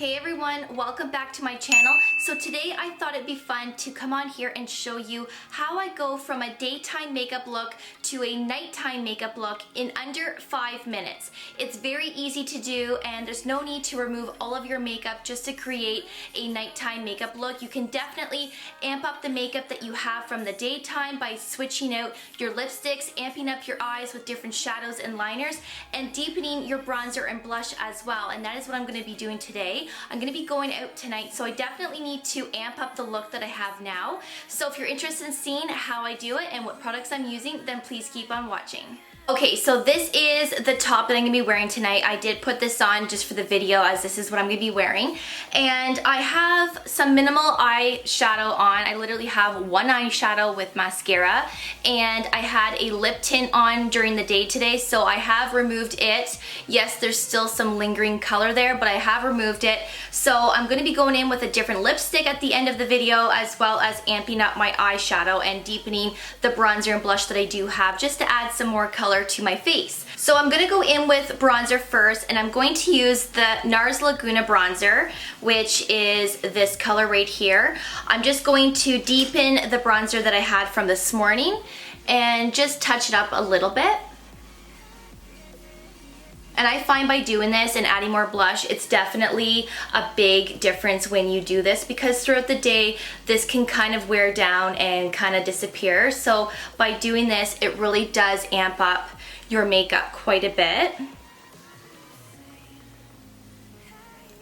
Hey everyone, welcome back to my channel. So today I thought it'd be fun to come on here and show you how I go from a daytime makeup look to a nighttime makeup look in under 5 minutes. It's very easy to do and there's no need to remove all of your makeup just to create a nighttime makeup look. You can definitely amp up the makeup that you have from the daytime by switching out your lipsticks, amping up your eyes with different shadows and liners, and deepening your bronzer and blush as well. And that is what I'm going to be doing today. I'm going to be going out tonight, so I definitely need to amp up the look that I have now. So if you're interested in seeing how I do it and what products I'm using, then please keep on watching. Okay, so this is the top that I'm going to be wearing tonight. I did put this on just for the video as this is what I'm going to be wearing. And I have some minimal eyeshadow on. I literally have one eyeshadow with mascara. And I had a lip tint on during the day today, so I have removed it. Yes, there's still some lingering color there, but I have removed it. So I'm going to be going in with a different lipstick at the end of the video, as well as amping up my eyeshadow and deepening the bronzer and blush that I do have, just to add some more color to my face. So I'm going to go in with bronzer first, and I'm going to use the NARS Laguna bronzer, which is this color right here. I'm just going to deepen the bronzer that I had from this morning and just touch it up a little bit. And I find by doing this and adding more blush, it's definitely a big difference when you do this, because throughout the day, this can kind of wear down and kind of disappear. So by doing this, it really does amp up your makeup quite a bit.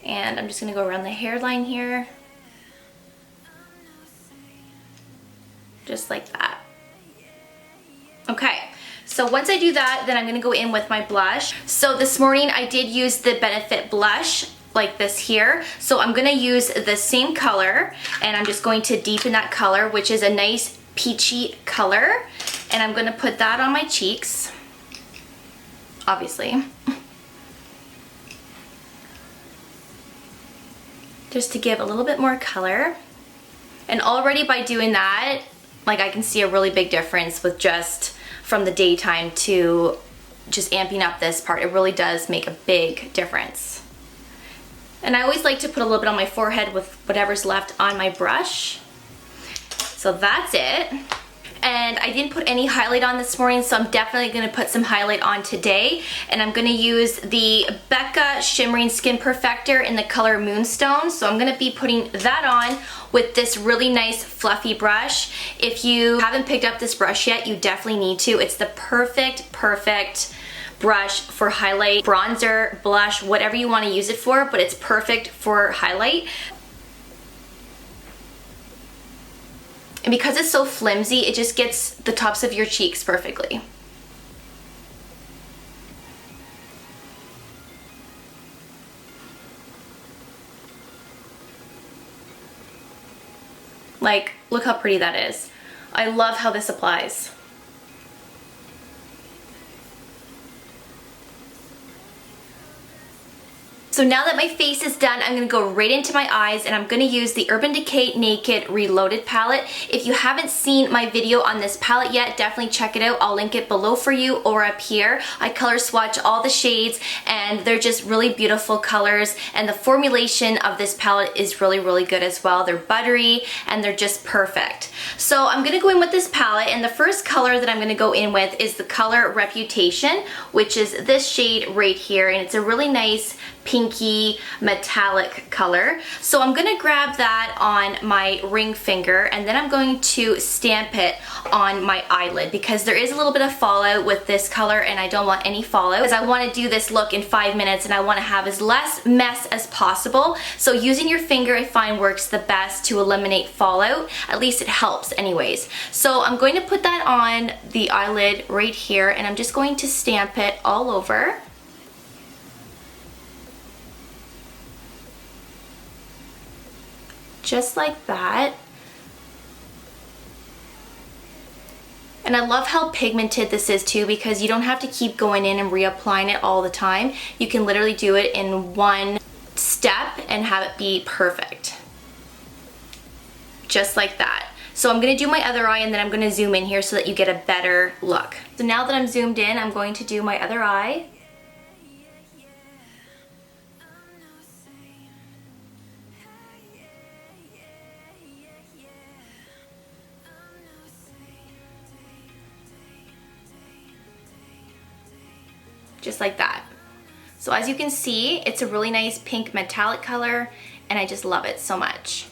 And I'm just gonna go around the hairline here. Just like that. Okay. So once I do that, then I'm going to go in with my blush. So this morning I did use the Benefit blush like this here. So I'm going to use the same color, and I'm just going to deepen that color, which is a nice peachy color. And I'm going to put that on my cheeks, obviously. Just to give a little bit more color. And already by doing that, like, I can see a really big difference with just from the daytime to just amping up this part. It really does make a big difference. And I always like to put a little bit on my forehead with whatever's left on my brush. So that's it. And I didn't put any highlight on this morning, so I'm definitely going to put some highlight on today. And I'm going to use the Becca Shimmering Skin Perfector in the color Moonstone. So I'm going to be putting that on with this really nice fluffy brush. If you haven't picked up this brush yet, you definitely need to. It's the perfect brush for highlight, bronzer, blush, whatever you want to use it for, but it's perfect for highlight. And because it's so flimsy, it just gets the tops of your cheeks perfectly. Like, look how pretty that is. I love how this applies. So now that my face is done, I'm going to go right into my eyes, and I'm going to use the Urban Decay Naked Reloaded palette. If you haven't seen my video on this palette yet, definitely check it out. I'll link it below for you or up here. I color swatch all the shades, and they're just really beautiful colors, and the formulation of this palette is really good as well. They're buttery and they're just perfect. So I'm going to go in with this palette, and the first color that I'm going to go in with is the color Reputation, which is this shade right here, and it's a really nice pinky metallic color. So I'm going to grab that on my ring finger, and then I'm going to stamp it on my eyelid, because there is a little bit of fallout with this color, and I don't want any fallout, because I want to do this look in 5 minutes and I want to have as less mess as possible. So using your finger, I find, works the best to eliminate fallout. At least it helps anyways. So I'm going to put that on the eyelid right here, and I'm just going to stamp it all over. Just like that. And I love how pigmented this is too, because you don't have to keep going in and reapplying it all the time. You can literally do it in one step and have it be perfect. Just like that. So I'm going to do my other eye, and then I'm going to zoom in here so that you get a better look. So now that I'm zoomed in, I'm going to do my other eye. just like that. So as you can see, it's a really nice pink metallic color, and I just love it so much.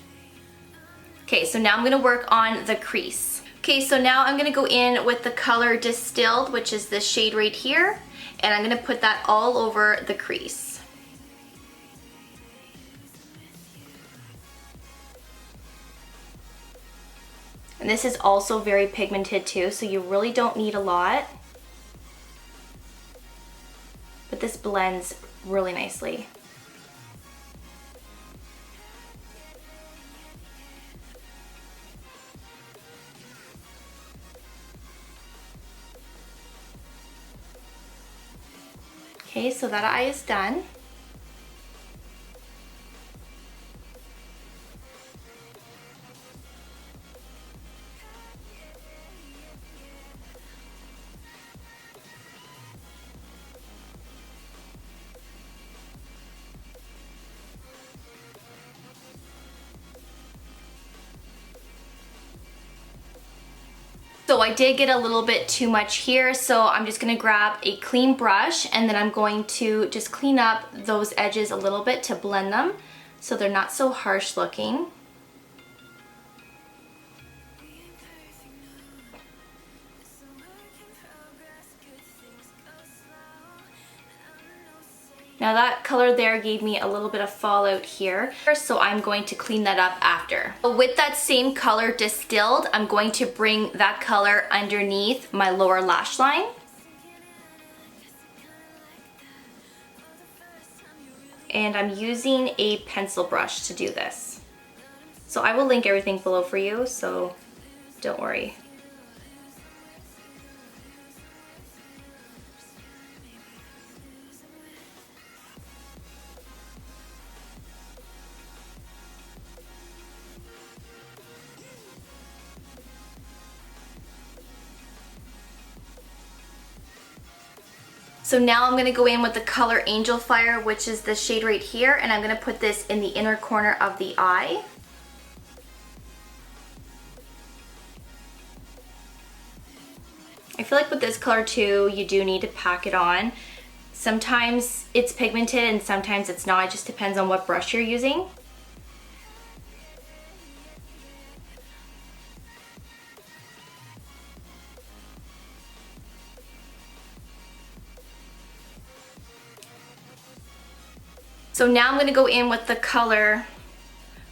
Okay, so now I'm gonna work on the crease. Okay, so now I'm gonna go in with the color Distilled, which is this shade right here, and I'm gonna put that all over the crease. And this is also very pigmented too, so you really don't need a lot. But this blends really nicely. Okay, so that eye is done. So I did get a little bit too much here, so I'm just gonna grab a clean brush and then I'm going to just clean up those edges a little bit to blend them so they're not so harsh looking. Now that color there gave me a little bit of fallout here, so I'm going to clean that up after. With that same color Distilled, I'm going to bring that color underneath my lower lash line. And I'm using a pencil brush to do this. So I will link everything below for you, so don't worry. So now I'm gonna go in with the color Angel Fire, which is the shade right here, and I'm gonna put this in the inner corner of the eye. I feel like with this color too, you do need to pack it on. Sometimes it's pigmented and sometimes it's not. It just depends on what brush you're using. So now I'm going to go in with the color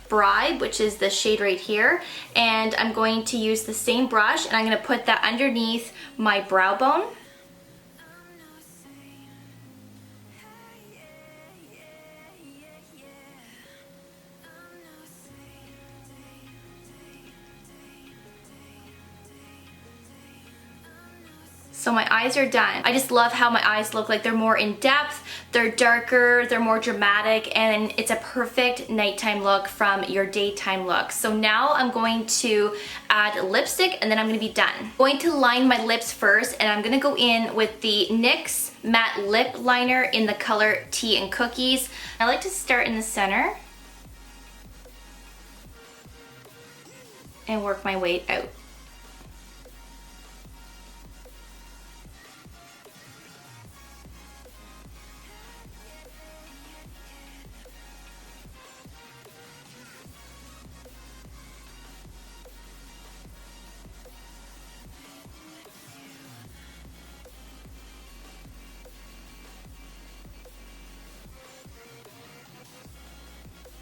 Bribe, which is the shade right here, and I'm going to use the same brush and I'm going to put that underneath my brow bone. So my eyes are done. I just love how my eyes look like. They're more in depth, they're darker, they're more dramatic, and it's a perfect nighttime look from your daytime look. So now I'm going to add lipstick and then I'm gonna be done. I'm going to line my lips first, and I'm gonna go in with the NYX Matte Lip Liner in the color Tea and Cookies. I like to start in the center and work my way out.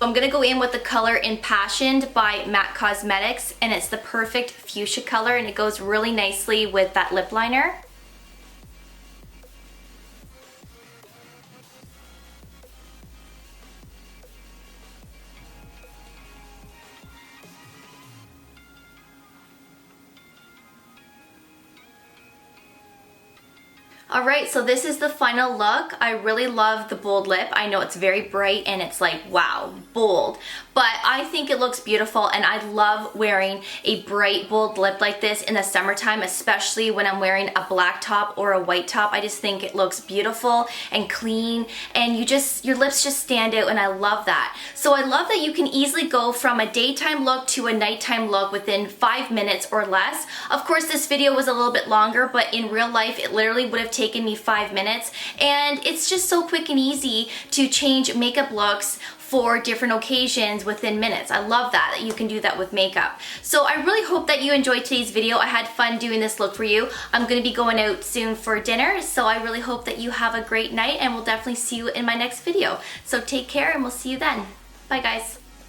I'm gonna go in with the color Impassioned by MAC Cosmetics, and it's the perfect fuchsia color and it goes really nicely with that lip liner. Alright, so this is the final look. I really love the bold lip. I know it's very bright and it's like, wow, bold. But I think it looks beautiful, and I love wearing a bright, bold lip like this in the summertime, especially when I'm wearing a black top or a white top. I just think it looks beautiful and clean, and your lips just stand out, and I love that. So I love that you can easily go from a daytime look to a nighttime look within 5 minutes or less. Of course, this video was a little bit longer, but in real life, it literally would have taken taken me 5 minutes, and it's just so quick and easy to change makeup looks for different occasions within minutes. I love that you can do that with makeup. So I really hope that you enjoyed today's video. I had fun doing this look for you. I'm gonna be going out soon for dinner, so I really hope that you have a great night, and we'll definitely see you in my next video. So take care, and we'll see you then. Bye guys.